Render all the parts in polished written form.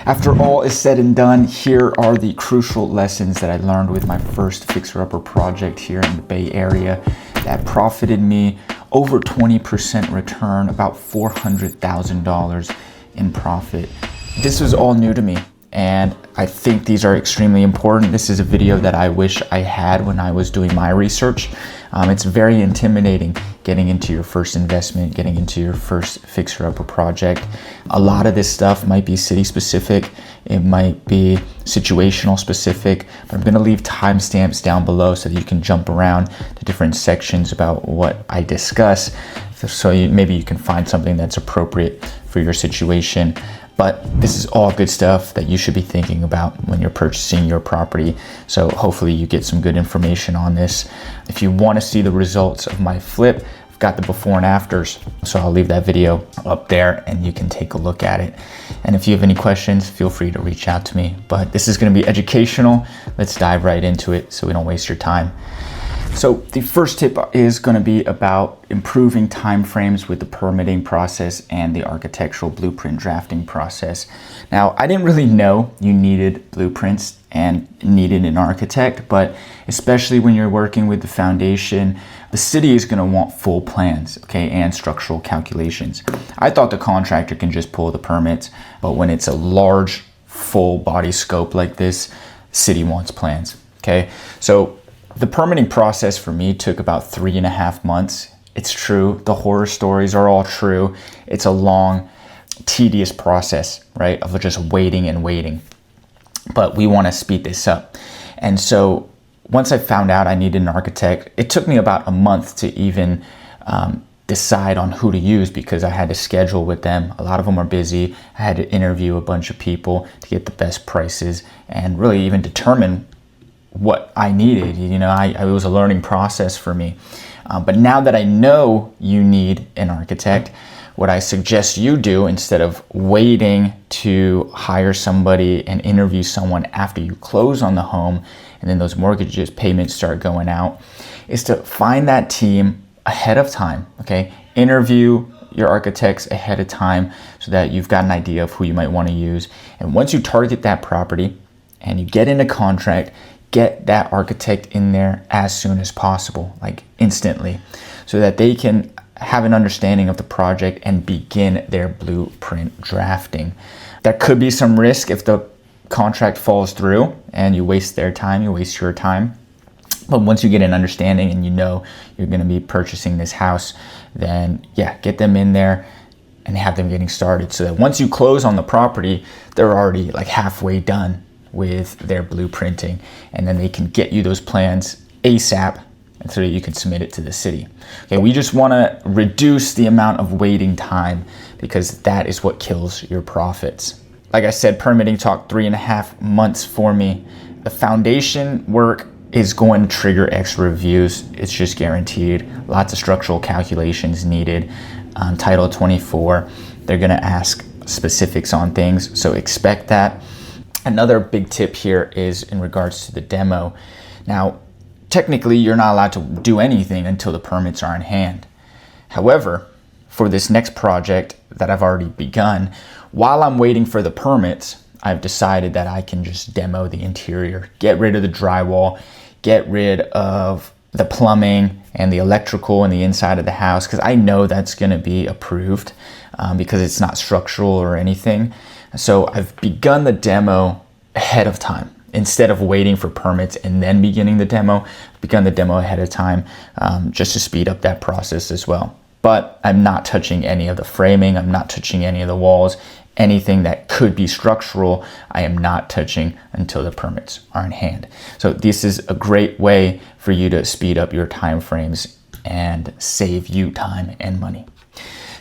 After all is said and done, here are the crucial lessons that I learned with my first fixer-upper project here in the Bay Area that profited me over 20% return, about $400,000 in profit. This was all new to me, and I think these are extremely important. This is a video that I wish I had when I was doing my research. It's very intimidating getting into your first investment, getting into your first fixer-upper project. A lot of this stuff might be city specific, it might be situational specific, but I'm gonna leave timestamps down below so that you can jump around to different sections about what I discuss, so maybe you can find something that's appropriate for your situation. But this is all good stuff that you should be thinking about when you're purchasing your property. So hopefully you get some good information on this. If you want to see the results of my flip, I've got the before and afters. So I'll leave that video up there and you can take a look at it. And if you have any questions, feel free to reach out to me. But this is going to be educational. Let's dive right into it so we don't waste your time. So the first tip is going to be about improving timeframes with the permitting process and the architectural blueprint drafting process. Now, I didn't really know you needed blueprints and needed an architect, but especially when you're working with the foundation, the city is going to want full plans, okay, and structural calculations. I thought the contractor can just pull the permits, but when it's a large full body scope like this, city wants plans, okay? So the permitting process for me took about 3.5 months. It's true. The horror stories are all true. It's a long, tedious process, right? Of just waiting and waiting. But we want to speed this up. And so once I found out I needed an architect, it took me about a month to even decide on who to use because I had to schedule with them. A lot of them are busy. I had to interview a bunch of people to get the best prices and really even determine what I needed. You know, it was a learning process for me. But now that I know you need an architect, what I suggest you do instead of waiting to hire somebody and interview someone after you close on the home and then those mortgages payments start going out, is to find that team ahead of time, okay? Interview your architects ahead of time so that you've got an idea of who you might want to use. And once you target that property and you get in a contract, get that architect in there as soon as possible, like instantly, so that they can have an understanding of the project and begin their blueprint drafting. There could be some risk if the contract falls through and you waste their time, you waste your time. But once you get an understanding and you know you're going to be purchasing this house, then yeah, get them in there and have them getting started so that once you close on the property, they're already like halfway done with their blueprinting, and then they can get you those plans ASAP and so that you can submit it to the city. Okay, we just want to reduce the amount of waiting time because that is what kills your profits. Like I said, permitting took 3.5 months for me. The foundation work is going to trigger extra reviews. It's just guaranteed. Lots of structural calculations needed. Title 24, they're going to ask specifics on things, so expect that. Another big tip here is in regards to the demo. Now, technically, you're not allowed to do anything until the permits are in hand. However, for this next project that I've already begun, while I'm waiting for the permits, I've decided that I can just demo the interior, get rid of the drywall, get rid of the plumbing and the electrical and the inside of the house, because I know that's going to be approved because it's not structural or anything. So I've begun the demo ahead of time. Instead of waiting for permits and then beginning the demo, I've begun the demo ahead of time just to speed up that process as well. But I'm not touching any of the framing. I'm not touching any of the walls. Anything that could be structural, I am not touching until the permits are in hand. So this is a great way for you to speed up your time frames and save you time and money.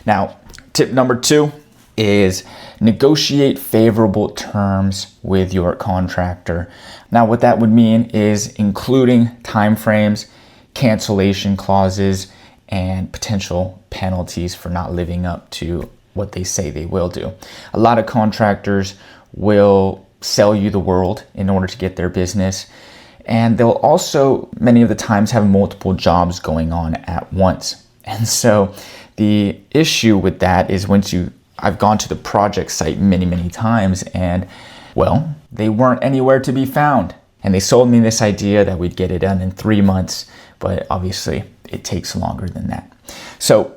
Now, tip number 2 is negotiate favorable terms with your contractor. Now, what that would mean is including timeframes, cancellation clauses, and potential penalties for not living up to what they say they will do. A lot of contractors will sell you the world in order to get their business, and they'll also many of the times have multiple jobs going on at once. And so the issue with that is once you I've gone to the project site many, many times, and well, they weren't anywhere to be found. And they sold me this idea that we'd get it done in 3 months, but obviously it takes longer than that. So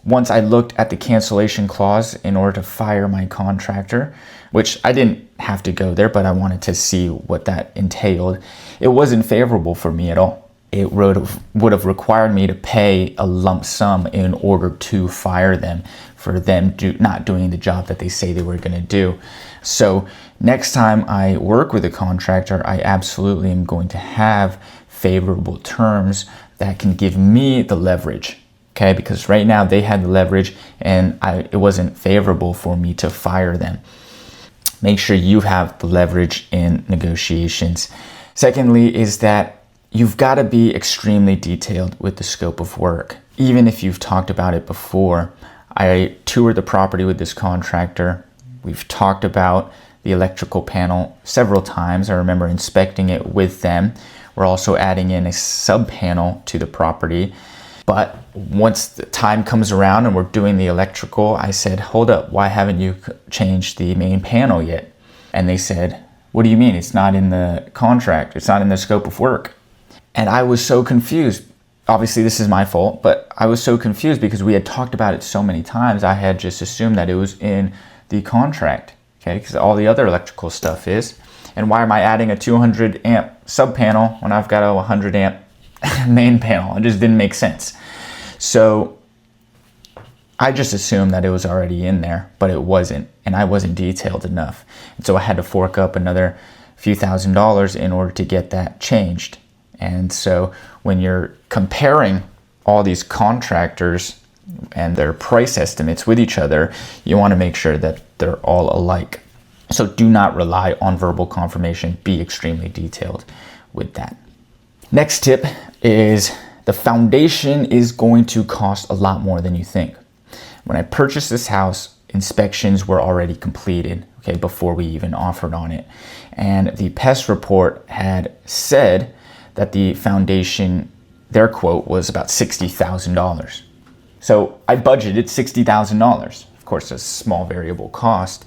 once I looked at the cancellation clause in order to fire my contractor, which I didn't have to go there, but I wanted to see what that entailed, it wasn't favorable for me at all. It would have required me to pay a lump sum in order to fire them for them not doing the job that they say they were going to do. So next time I work with a contractor, I absolutely am going to have favorable terms that can give me the leverage. Okay, because right now they had the leverage and it wasn't favorable for me to fire them. Make sure you have the leverage in negotiations. Secondly is that you've got to be extremely detailed with the scope of work. Even if you've talked about it before, I toured the property with this contractor. We've talked about the electrical panel several times. I remember inspecting it with them. We're also adding in a sub panel to the property. But once the time comes around and we're doing the electrical, I said, hold up, why haven't you changed the main panel yet? And they said, what do you mean? It's not in the contract. It's not in the scope of work. And I was so confused. Obviously, this is my fault, but I was so confused because we had talked about it so many times. I had just assumed that it was in the contract, okay? Because all the other electrical stuff is. And why am I adding a 200 amp sub panel when I've got a 100 amp main panel? It just didn't make sense. So I just assumed that it was already in there, but it wasn't, and I wasn't detailed enough. And so I had to fork up another few $1,000s in order to get that changed. And so when you're comparing all these contractors and their price estimates with each other, you want to make sure that they're all alike. So do not rely on verbal confirmation. Be extremely detailed with that. Next tip is the foundation is going to cost a lot more than you think. When I purchased this house, inspections were already completed, okay, before we even offered on it. And the pest report had said that the foundation, their quote was about $60,000. So I budgeted $60,000. Of course, a small variable cost.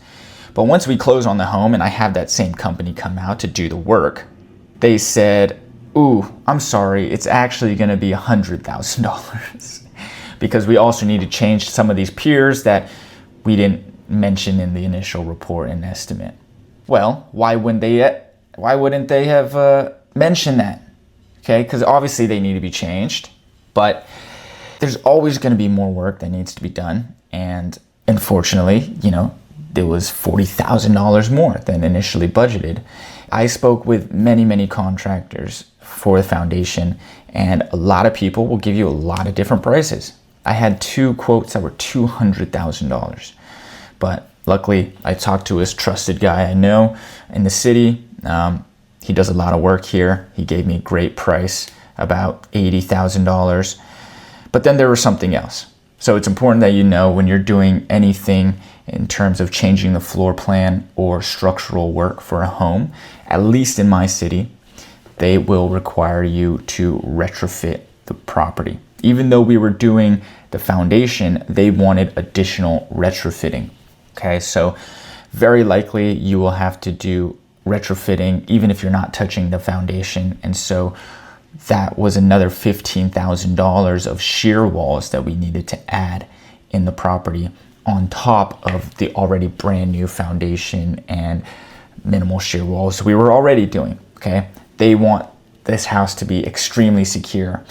But once we close on the home and I have that same company come out to do the work, they said, ooh, I'm sorry, it's actually going to be $100,000 because we also need to change some of these piers that we didn't mention in the initial report and estimate. Well, why wouldn't they have mentioned that? Okay, because obviously they need to be changed, but there's always going to be more work that needs to be done. And unfortunately, there was $40,000 more than initially budgeted. I spoke with many, many contractors for the foundation, and a lot of people will give you a lot of different prices. I had 2 quotes that were $200,000, but luckily I talked to this trusted guy I know in the city. He does a lot of work here. He gave me a great price, about $80,000. But then there was something else. So it's important that you know when you're doing anything in terms of changing the floor plan or structural work for a home, at least in my city, they will require you to retrofit the property. Even though we were doing the foundation, they wanted additional retrofitting. Okay, so very likely you will have to do retrofitting even if you're not touching the foundation. And so that was another $15,000 of shear walls that we needed to add in the property on top of the already brand new foundation and minimal shear walls we were already doing. Okay, they want this house to be extremely secure,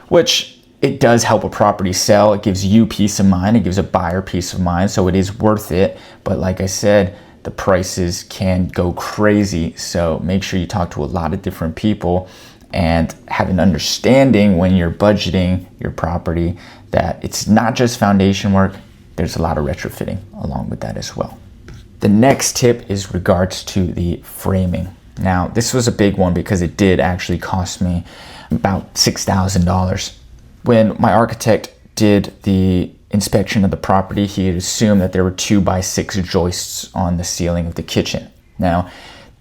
which it does help a property sell. It gives you peace of mind. It gives a buyer peace of mind. So it is worth it. But like I said, the prices can go crazy. So make sure you talk to a lot of different people and have an understanding when you're budgeting your property that it's not just foundation work. There's a lot of retrofitting along with that as well. The next tip is regards to the framing. Now, this was a big one because it did actually cost me about $6,000. When my architect did the inspection of the property, he had assumed that there were 2x6 joists on the ceiling of the kitchen. Now,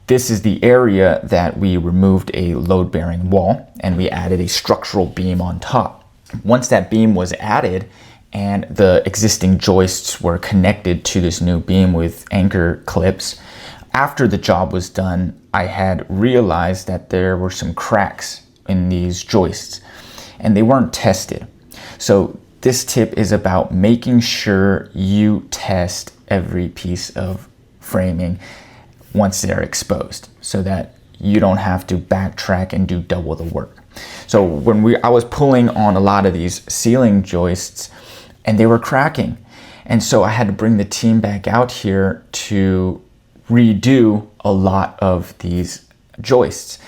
this is the area that we removed a load-bearing wall and we added a structural beam on top. Once that beam was added and the existing joists were connected to this new beam with anchor clips. After the job was done, I had realized that there were some cracks in these joists and they weren't tested. So this tip is about making sure you test every piece of framing once they're exposed so that you don't have to backtrack and do double the work. So when I was pulling on a lot of these ceiling joists and they were cracking. And so I had to bring the team back out here to redo a lot of these joists.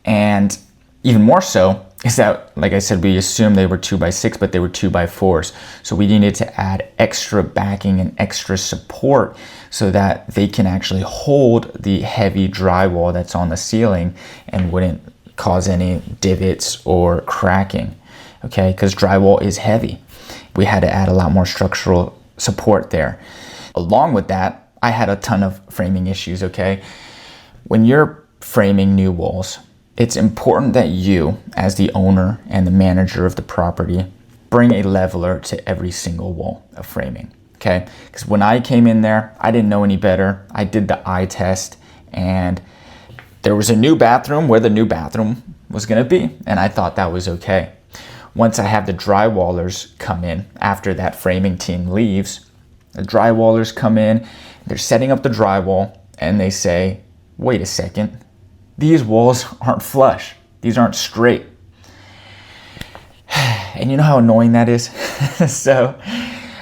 And even more so is that, like I said, we assumed they were 2x6, but they were 2x4s. So we needed to add extra backing and extra support so that they can actually hold the heavy drywall that's on the ceiling and wouldn't cause any divots or cracking, okay? Because drywall is heavy. We had to add a lot more structural support there. Along with that, I had a ton of framing issues, okay? When you're framing new walls, it's important that you, as the owner and the manager of the property, bring a leveler to every single wall of framing, okay? Because when I came in there, I didn't know any better. I did the eye test, and there was a new bathroom where the new bathroom was gonna be, and I thought that was okay. Once I have the drywallers come in, after that framing team leaves, the drywallers come in, they're setting up the drywall, and they say, wait a second, these walls aren't flush. These aren't straight. And you know how annoying that is? So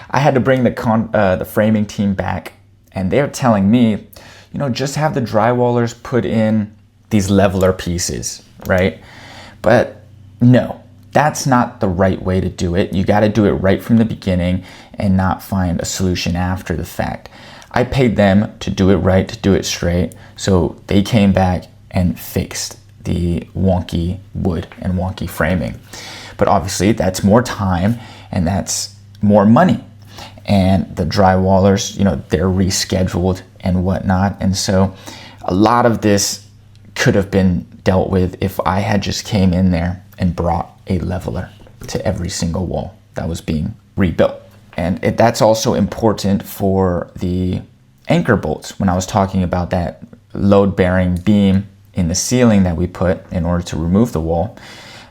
I had to bring the framing team back, and they're telling me, just have the drywallers put in these leveler pieces, right? But no, that's not the right way to do it. You got to do it right from the beginning and not find a solution after the fact. I paid them to do it right, to do it straight. So they came back and fixed the wonky wood and wonky framing. But obviously that's more time and that's more money. And the drywallers, they're rescheduled and whatnot. And so a lot of this could have been dealt with if I had just came in there and brought a leveler to every single wall that was being rebuilt. And that's also important for the anchor bolts. When I was talking about that load-bearing beam in the ceiling that we put in order to remove the wall,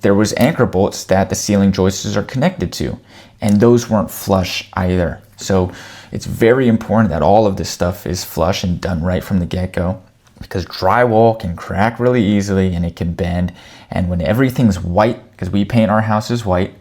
there was anchor bolts that the ceiling joists are connected to, and those weren't flush either. So it's very important that all of this stuff is flush and done right from the get-go, because drywall can crack really easily and it can bend. And when everything's white, because we paint our houses white,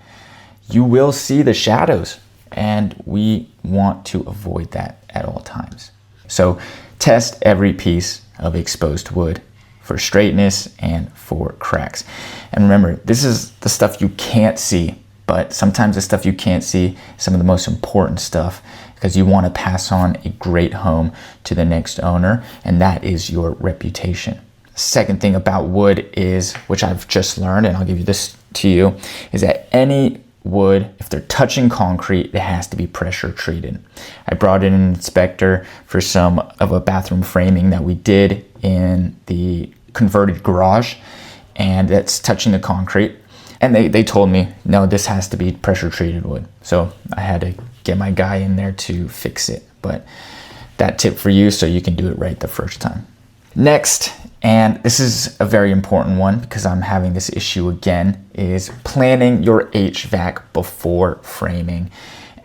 you will see the shadows, and we want to avoid that at all times. So test every piece of exposed wood for straightness and for cracks. And remember, this is the stuff you can't see, but sometimes the stuff you can't see is some of the most important stuff, because you want to pass on a great home to the next owner, and that is your reputation. Second thing about wood is, which I've just learned, and I'll give you this to you, is that any wood, if they're touching concrete, it has to be pressure treated. I brought in an inspector for some of a bathroom framing that we did in the converted garage, and that's touching the concrete. And they told me, no, this has to be pressure treated wood. So I had to get my guy in there to fix it. But that tip for you so you can do it right the first time. Next, and this is a very important one because I'm having this issue again, is planning your HVAC before framing.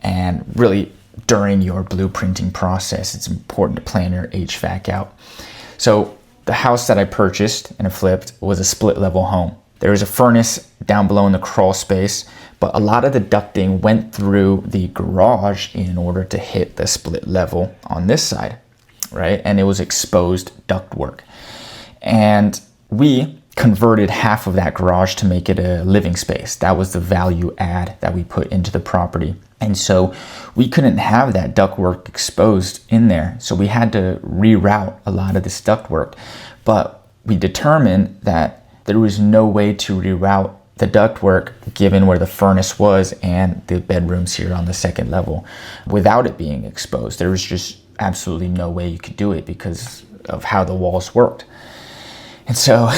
And really during your blueprinting process, it's important to plan your HVAC out. So the house that I purchased and flipped was a split level home. There was a furnace down below in the crawl space, but a lot of the ducting went through the garage in order to hit the split level on this side, right? And it was exposed ductwork. And we converted half of that garage to make it a living space. That was the value add that we put into the property. And so we couldn't have that ductwork exposed in there. So we had to reroute a lot of this ductwork. But we determined that there was no way to reroute the ductwork given where the furnace was and the bedrooms here on the second level without it being exposed. There was just absolutely no way you could do it because of how the walls worked. And so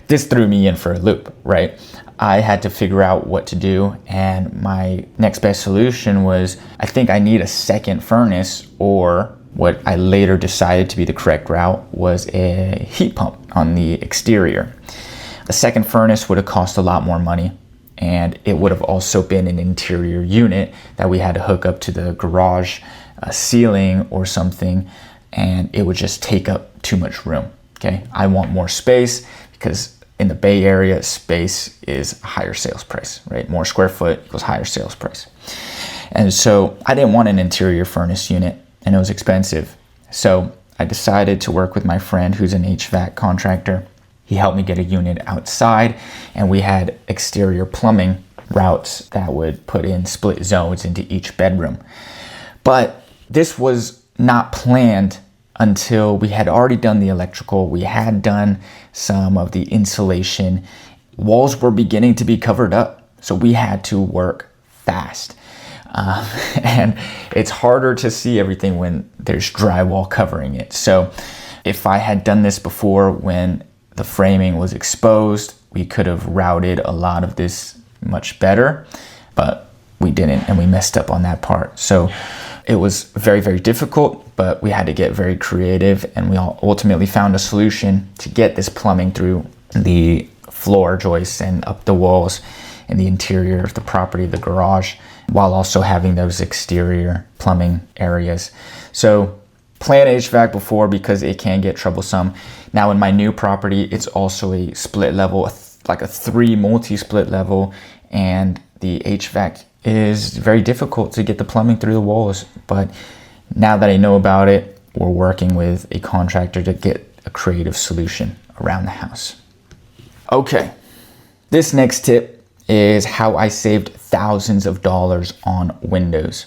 this threw me in for a loop, right? I had to figure out what to do, and my next best solution was, I think I need a second furnace, or what I later decided to be the correct route was a heat pump on the exterior. A second furnace would have cost a lot more money, and it would have also been an interior unit that we had to hook up to the garage ceiling or something, and it would just take up too much room. Okay, I want more space, because in the Bay Area, space is a higher sales price, right? More square foot equals higher sales price. And so I didn't want an interior furnace unit, and it was expensive. So I decided to work with my friend who's an HVAC contractor. He helped me get a unit outside, and we had exterior plumbing routes that would put in split zones into each bedroom. But this was not planned until we had already done the electrical. We had done some of the insulation. Walls were beginning to be covered up, so we had to work fast. And it's harder to see everything when there's drywall covering it. So if I had done this before when the framing was exposed, we could have routed a lot of this much better, but we didn't, and we messed up on that part. So it was very, very difficult, but we had to get very creative, and we ultimately found a solution to get this plumbing through the floor joists and up the walls in the interior of the property, the garage, while also having those exterior plumbing areas. So plan HVAC before, because it can get troublesome. Now in my new property, it's also a split level, like a 3 multi-split level, and the HVAC is very difficult to get the plumbing through the walls. But now that I know about it, we're working with a contractor to get a creative solution around the house. Okay, this next tip is how I saved thousands of dollars on windows.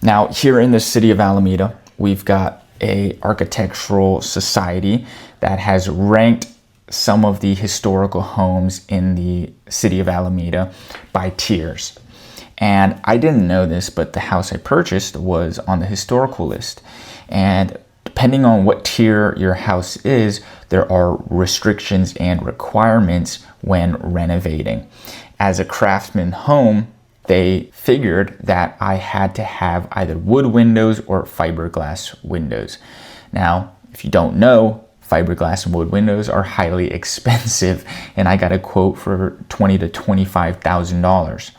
Now, here in the city of Alameda, we've got a architectural society that has ranked some of the historical homes in the city of Alameda by tiers. And I didn't know this, but the house I purchased was on the historical list. And depending on what tier your house is, there are restrictions and requirements when renovating. As a craftsman home, they figured that I had to have either wood windows or fiberglass windows. Now, if you don't know, fiberglass and wood windows are highly expensive, and I got a quote for $20,000 to $25,000.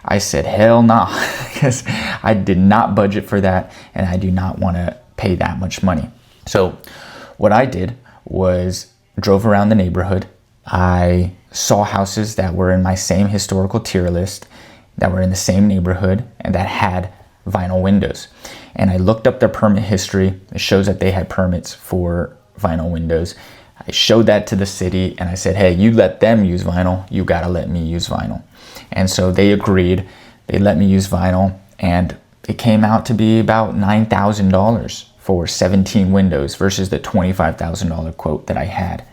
I said, hell nah, because I did not budget for that, and I do not want to pay that much money. So what I did was drove around the neighborhood. I saw houses that were in my same historical tier list, that were in the same neighborhood, and that had vinyl windows. And I looked up their permit history. It shows that they had permits for vinyl windows. I showed that to the city, and I said, hey, you let them use vinyl, you gotta let me use vinyl. And so they agreed. They let me use vinyl, and it came out to be about $9,000 for 17 windows versus the $25,000 quote that I had.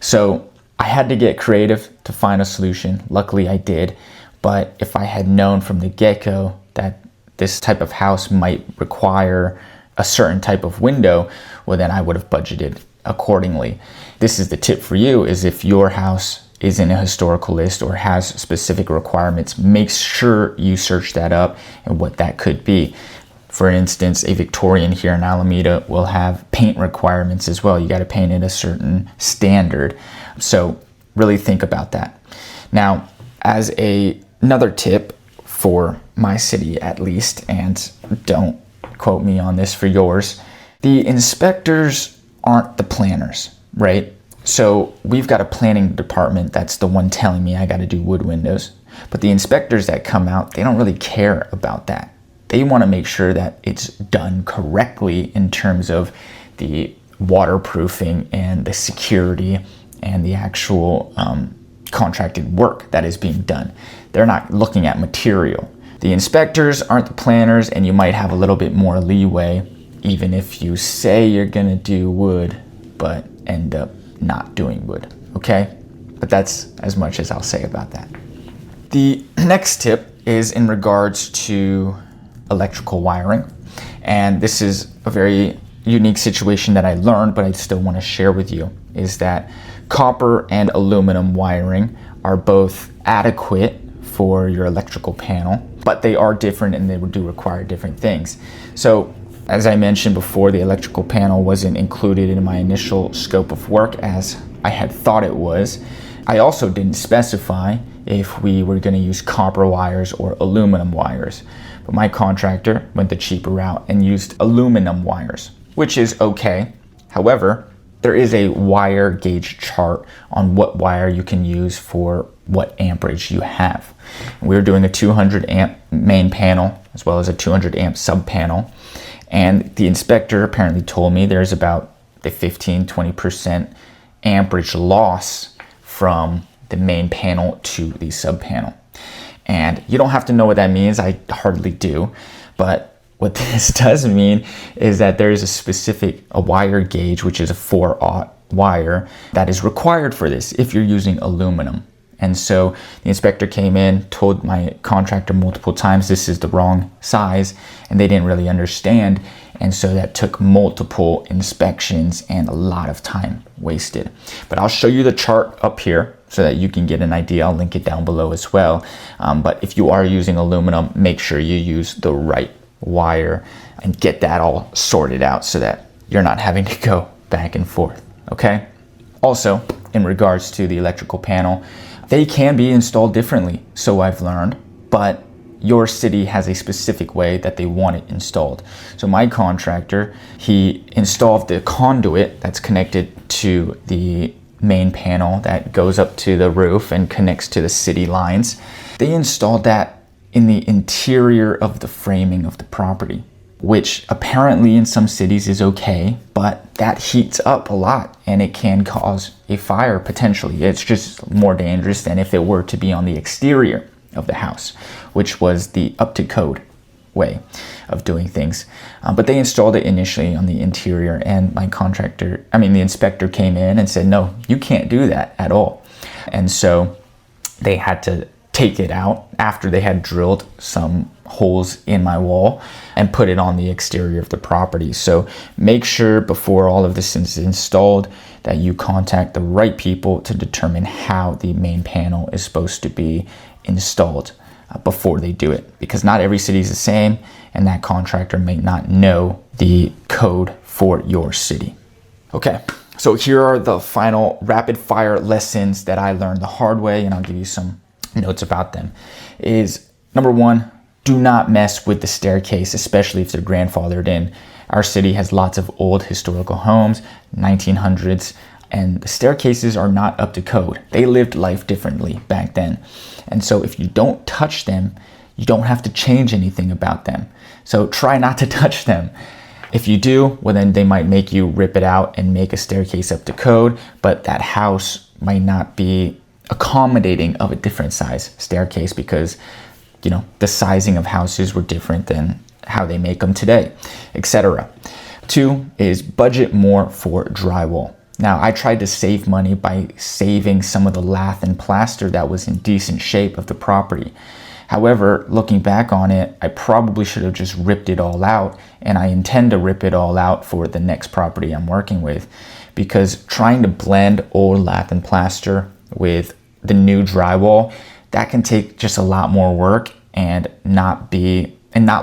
So I had to get creative to find a solution. Luckily I did, but if I had known from the get-go that this type of house might require a certain type of window, well, then I would have budgeted accordingly. This is the tip for you, is if your house is in a historical list or has specific requirements, make sure you search that up and what that could be. For instance, a Victorian here in Alameda will have paint requirements as well. You got to paint it a certain standard. So really think about that. Now, as another tip for my city at least, and don't quote me on this for yours, the inspectors aren't the planners, right? So we've got a planning department that's the one telling me I got to do wood windows. But the inspectors that come out, they don't really care about that. They want to make sure that it's done correctly in terms of the waterproofing and the security and the actual contracted work that is being done. They're not looking at material. The inspectors aren't the planners, and you might have a little bit more leeway even if you say you're gonna do wood but end up not doing wood, okay? But that's as much as I'll say about that. The next tip is in regards to electrical wiring. And this is a very unique situation that I learned, but I still want to share with you, is that copper and aluminum wiring are both adequate for your electrical panel, but they are different and they do require different things. So as I mentioned before, the electrical panel wasn't included in my initial scope of work as I had thought it was. I also didn't specify if we were going to use copper wires or aluminum wires, but my contractor went the cheaper route and used aluminum wires, which is okay. However, there is a wire gauge chart on what wire you can use for what amperage you have. We were doing a 200 amp main panel as well as a 200 amp sub panel, and the inspector apparently told me there's about the 15-20% amperage loss from the main panel to the sub panel. And you don't have to know what that means, I hardly do, but what this does mean is that there is a wire gauge, which is a 4/0 wire, that is required for this if you're using aluminum. And so the inspector came in, told my contractor multiple times this is the wrong size, and they didn't really understand. And so that took multiple inspections and a lot of time wasted. But I'll show you the chart up here so that you can get an idea. I'll link it down below as well. But if you are using aluminum, make sure you use the right wire and get that all sorted out so that you're not having to go back and forth, okay? Also, in regards to the electrical panel, they can be installed differently, so I've learned, but your city has a specific way that they want it installed. So my contractor, he installed the conduit that's connected to the main panel that goes up to the roof and connects to the city lines. They installed that in the interior of the framing of the property, which apparently in some cities is okay, but that heats up a lot and it can cause a fire potentially. It's just more dangerous than if it were to be on the exterior of the house, which was the up to code way of doing things. But they installed it initially on the interior, and the inspector came in and said, no, you can't do that at all. And so they had to take it out after they had drilled some holes in my wall and put it on the exterior of the property. So make sure before all of this is installed that you contact the right people to determine how the main panel is supposed to be installed before they do it, because not every city is the same and that contractor may not know the code for your city. Okay, so here are the final rapid fire lessons that I learned the hard way, and I'll give you some notes about them. Is number one, do not mess with the staircase, especially if they're grandfathered in. Our city has lots of old historical homes, 1900s, and the staircases are not up to code. They lived life differently back then. And so if you don't touch them, you don't have to change anything about them. So try not to touch them. If you do, well then they might make you rip it out and make a staircase up to code, but that house might not be accommodating of a different size staircase because, the sizing of houses were different than how they make them today, etc. Two is budget more for drywall. Now, I tried to save money by saving some of the lath and plaster that was in decent shape of the property. However, looking back on it, I probably should have just ripped it all out, and I intend to rip it all out for the next property I'm working with, because trying to blend old lath and plaster with the new drywall, that can take just a lot more work and not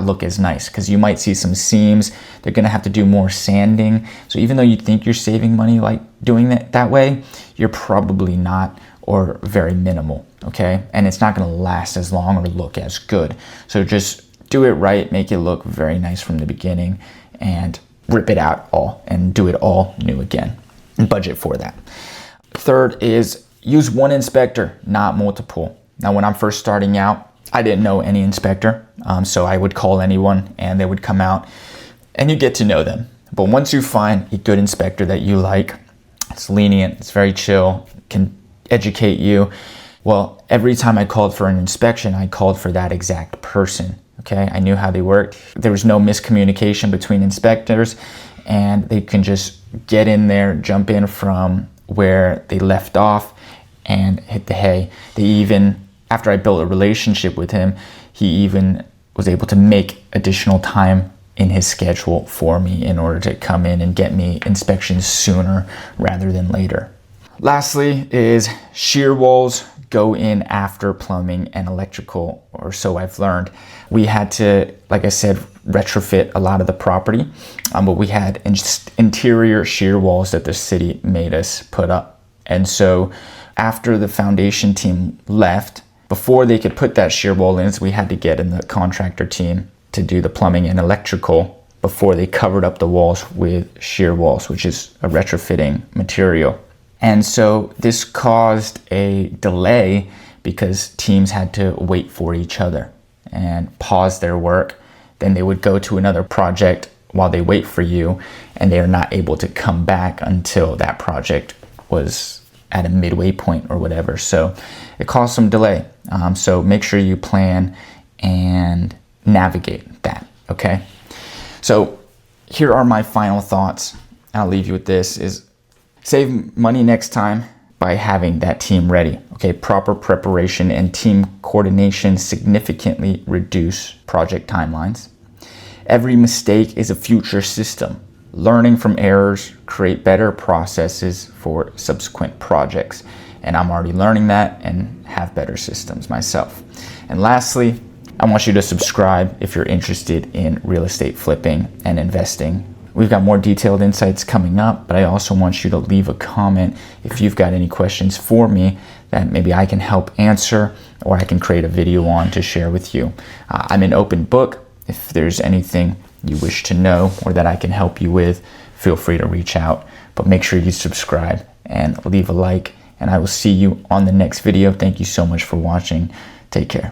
look as nice, because you might see some seams. They're going to have to do more sanding. So even though you think you're saving money like doing that way, you're probably not, or very minimal, okay? And it's not going to last as long or look as good. So just do it right, make it look very nice from the beginning, and rip it out all and do it all new again, and budget for that. Third is use one inspector, not multiple. Now, when I'm first starting out, I didn't know any inspector, so I would call anyone and they would come out and you get to know them. But once you find a good inspector that you like, it's lenient, it's very chill, can educate you. Well, every time I called for an inspection, I called for that exact person, okay? I knew how they worked. There was no miscommunication between inspectors, and they can just get in there, jump in from where they left off and hit the hay. After I built a relationship with him, he even was able to make additional time in his schedule for me in order to come in and get me inspections sooner rather than later. Lastly is shear walls go in after plumbing and electrical, or so I've learned. We had to, like I said, retrofit a lot of the property, but we had interior shear walls that the city made us put up. And so after the foundation team left, before they could put that shear wall in, we had to get in the contractor team to do the plumbing and electrical before they covered up the walls with shear walls, which is a retrofitting material. And so this caused a delay because teams had to wait for each other and pause their work. Then they would go to another project while they wait for you, and they are not able to come back until that project was at a midway point or whatever. So it caused some delay. So make sure you plan and navigate that, okay? So here are my final thoughts. I'll leave you with this is save money next time by having that team ready. Okay, proper preparation and team coordination significantly reduce project timelines. Every mistake is a future system. Learning from errors create better processes for subsequent projects. And I'm already learning that and have better systems myself. And lastly, I want you to subscribe if you're interested in real estate flipping and investing. We've got more detailed insights coming up, but I also want you to leave a comment if you've got any questions for me that maybe I can help answer or I can create a video on to share with you. I'm an open book. If there's anything you wish to know or that I can help you with, feel free to reach out. But make sure you subscribe and leave a like, and I will see you on the next video. Thank you so much for watching. Take care.